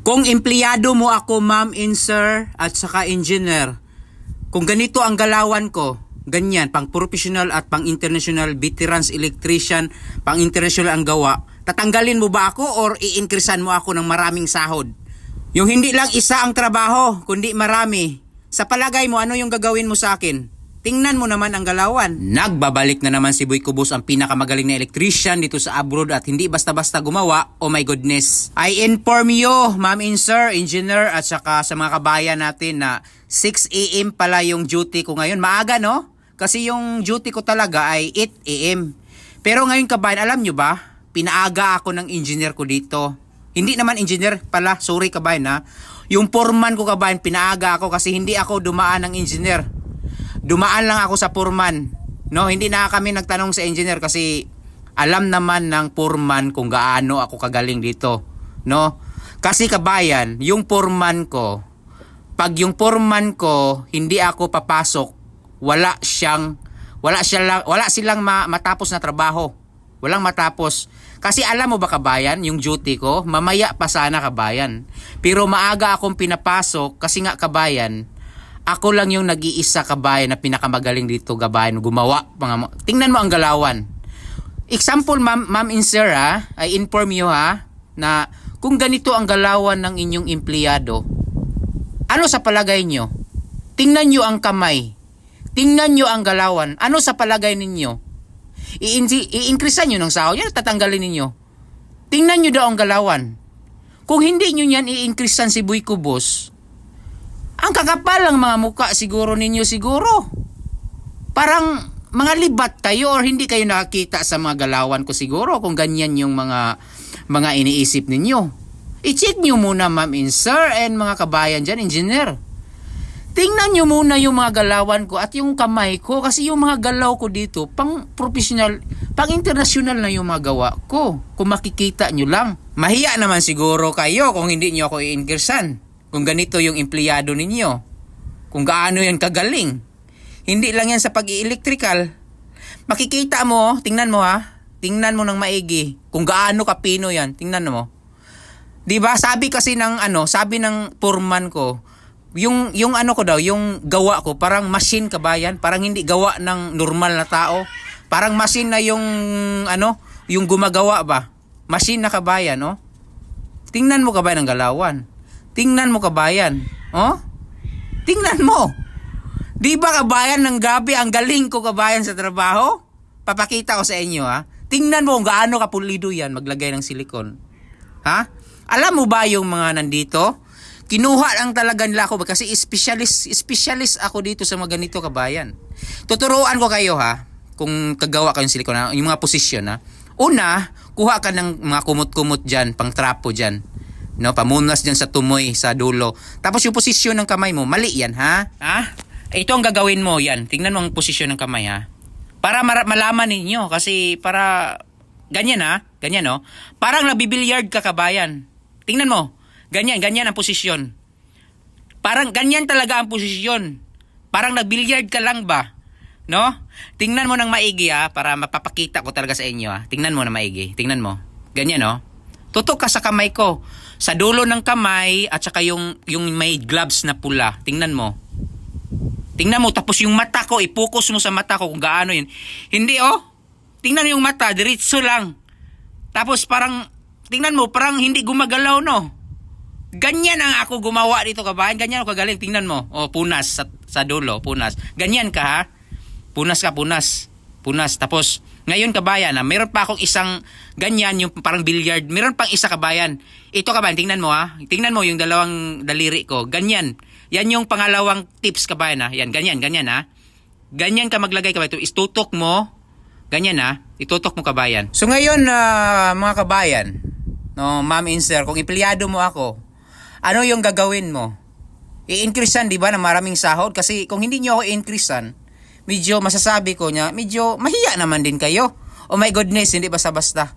Kung empleyado mo ako, ma'am and sir, at saka engineer, kung ganito ang galawan ko, ganyan, pang professional at pang international veterans electrician, pang international ang gawa, tatanggalin mo ba ako or i-increasean mo ako ng maraming sahod? Yung hindi lang isa ang trabaho, kundi marami. Sa palagay mo, ano yung gagawin mo sa akin? Tingnan mo naman ang galawan. Nagbabalik na naman si Boy Cubos, ang pinakamagaling na electrician dito sa abroad at hindi basta-basta gumawa. Oh my goodness. I inform you, ma'am and sir, engineer at saka sa mga kabayan natin na 6 AM pala yung duty ko ngayon. Maaga, no? Kasi yung duty ko talaga ay 8 AM. Pero ngayon kabayan, alam nyo ba? Pinaaga ako ng engineer ko dito. Hindi naman engineer pala, sorry kabayan ha. Yung foreman ko kabayan, pinaaga ako kasi hindi ako dumaan ng engineer. Dumaan lang ako sa foreman. No, hindi na kami nagtanong sa engineer kasi alam naman ng foreman kung gaano ako kagaling dito, no? Kasi kabayan, yung foreman ko, pag yung foreman ko hindi ako papasok, wala silang matapos na trabaho. Walang matapos. Kasi alam mo ba kabayan, yung duty ko, mamaya pa sana kabayan. Pero maaga akong pinapasok kasi nga kabayan, ako lang yung nag-iisa kabayan na pinakamagaling dito kabayan gumawa. Tingnan mo ang galawan. Example ma'am and sir ha, I inform you ha, na kung ganito ang galawan ng inyong empleyado, ano sa palagay nyo? Tingnan nyo ang kamay. Tingnan nyo ang galawan. Ano sa palagay ninyo? I-increasean nyo ng sahod yan, tatanggalin ninyo. Tingnan nyo daw ang galawan. Kung hindi nyo yan i-increasean si Boy Cubos, ang kakapal ang mga muka siguro ninyo siguro. Parang mga libat kayo or hindi kayo nakakita sa mga galawan ko siguro kung ganyan yung mga iniisip ninyo. I-check nyo muna ma'am and sir and mga kabayan dyan, engineer. Tingnan nyo muna yung mga galawan ko at yung kamay ko kasi yung mga galaw ko dito pang professional, pang international na yung mga gawa ko. Kung makikita nyo lang. Mahiya naman siguro kayo kung hindi nyo ako i-increasean. Kung ganito yung empleyado ninyo. Kung gaano yan kagaling. Hindi lang yan sa pag-i-electrical. Makikita mo, tingnan mo ha. Tingnan mo ng maigi. Kung gaano kapino yan, tingnan mo. 'Di ba? Sabi kasi ng sabi ng foreman ko, yung ano ko daw, yung gawa ko parang machine kabayan, parang hindi gawa ng normal na tao. Parang machine na yung yung gumagawa ba? Machine na kabayan, no? Tingnan mo kabayan ang galawan. Tingnan mo kabayan. Oh? Tingnan mo. Di ba kabayan ng gabi ang galing ko kabayan sa trabaho? Papakita ko sa inyo ha. Tingnan mo kung gaano kapulido yan maglagay ng silikon. Ha? Alam mo ba yung mga nandito? Kinuha lang talaga nila ako kasi specialist ako dito sa mga ganito kabayan. Tuturuan ko kayo ha kung kagawa kayong silikon, yung mga posisyon ha. Una, kuha ka ng mga kumot-kumot dyan, pang trapo dyan. No, pamunas dyan sa tumoy, sa dulo. Tapos yung posisyon ng kamay mo, mali yan, ha? Ha? Ito ang gagawin mo, yan. Tingnan mo ang posisyon ng kamay, ha? Para malaman ninyo, kasi para, ganyan, ha? Ganyan, no? Parang nabibilyard ka, kabayan. Tingnan mo, ganyan ang posisyon. Parang ganyan talaga ang posisyon. Parang nagbilyard ka lang ba? No? Tingnan mo ng maigi, ha? Para mapapakita ko talaga sa inyo, ha? Tingnan mo na maigi. Tingnan mo. Ganyan, no? Tutok ka sa kamay ko. Sa dulo ng kamay at saka yung may gloves na pula. Tingnan mo. Tingnan mo. Tapos yung mata ko, i-focus mo sa mata ko kung gaano yun. Hindi oh. Tingnan yung mata, diretso lang. Tapos parang, tingnan mo, parang hindi gumagalaw no. Ganyan ang ako gumawa dito kabayan. Ganyan ako kagaling. Tingnan mo. Oh, punas sa dulo, punas. Ganyan ka ha. Punas ka, punas. Punas. Tapos, ngayon kabayan, meron pa akong isang ganyan, yung parang billiard. Meron pang isa kabayan. Ito kabayan, tingnan mo ha. Tingnan mo yung dalawang daliri ko. Ganyan. Yan yung pangalawang tips kabayan ha. Yan, ganyan ha. Ganyan ka maglagay kabayan. Ito, istutok mo. Ganyan ha. Itutok mo kabayan. So ngayon, mga kabayan, no, ma'am and sir, kung empleyado mo ako, ano yung gagawin mo? I-increasean, di ba, na maraming sahod? Kasi kung hindi nyo ako i-increasean, medyo masasabi ko niya, medyo mahiya naman din kayo. Oh my goodness, hindi basta-basta.